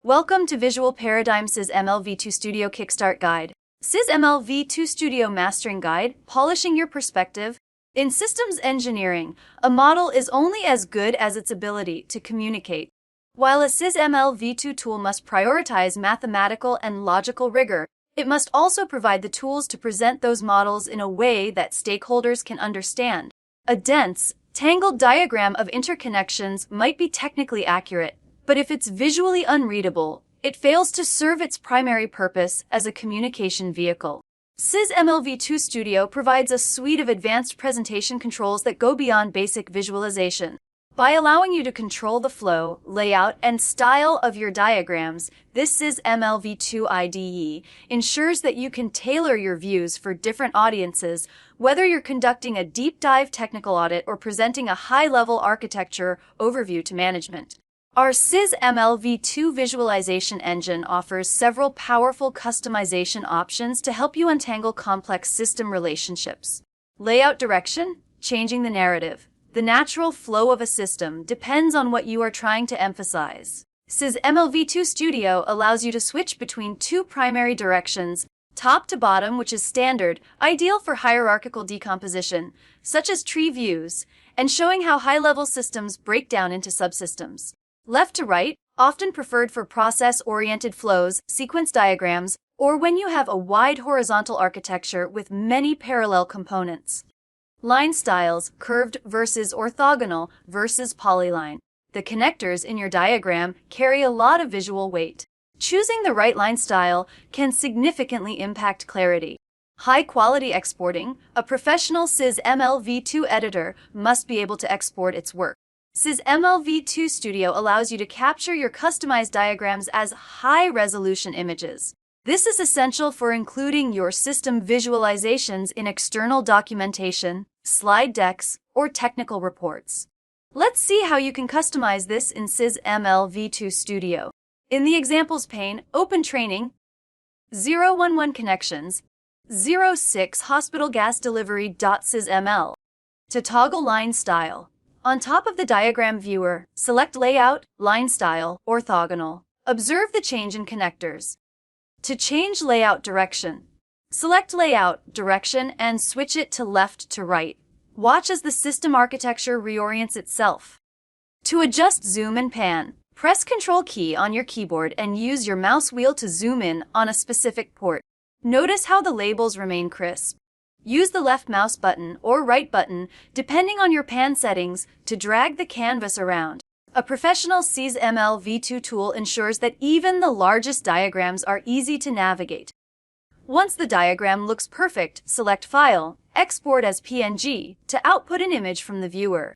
Welcome to VisualParadigm SysML V2 Studio Kickstart Guide. SysML V2 Studio Mastering Guide, Polishing Your Perspective. In systems engineering, a model is only as good as its ability to communicate. While a SysML V2 tool must prioritize mathematical and logical rigor, it must also provide the tools to present those models in a way that stakeholders can understand. A dense, tangled diagram of interconnections might be technically accurate, but if it's visually unreadable, it fails to serve its primary purpose as a communication vehicle. SysML V2 Studio provides a suite of advanced presentation controls that go beyond basic visualization. By allowing you to control the flow, layout, and style of your diagrams, this SysML V2 IDE ensures that you can tailor your views for different audiences, whether you're conducting a deep dive technical audit or presenting a high-level architecture overview to management. Our SysML V2 visualization engine offers several powerful customization options to help you untangle complex system relationships. Layout direction, changing the narrative. The natural flow of a system depends on what you are trying to emphasize. SysML V2 Studio allows you to switch between two primary directions, top to bottom, which is standard, ideal for hierarchical decomposition, such as tree views, and showing how high-level systems break down into subsystems. Left to right, often preferred for process-oriented flows, sequence diagrams, or when you have a wide horizontal architecture with many parallel components. Line styles, curved versus orthogonal versus polyline. The connectors in your diagram carry a lot of visual weight. Choosing the right line style can significantly impact clarity. High-quality exporting. A professional SysML V2 editor must be able to export its work. SysML V2 Studio allows you to capture your customized diagrams as high-resolution images. This is essential for including your system visualizations in external documentation, slide decks, or technical reports. Let's see how you can customize this in SysML V2 Studio. In the Examples pane, open Training, 011 Connections, 06 Hospital Gas Delivery.sysml. To toggle line style, on top of the diagram viewer, select Layout, Line Style, Orthogonal. Observe the change in connectors. To change layout direction, select Layout, Direction, and switch it to left to right. Watch as the system architecture reorients itself. To adjust zoom and pan, press Ctrl key on your keyboard and use your mouse wheel to zoom in on a specific port. Notice how the labels remain crisp. Use the left mouse button or right button, depending on your pan settings, to drag the canvas around. A professional SysML V2 tool ensures that even the largest diagrams are easy to navigate. Once the diagram looks perfect, select File, Export as PNG, to output an image from the viewer.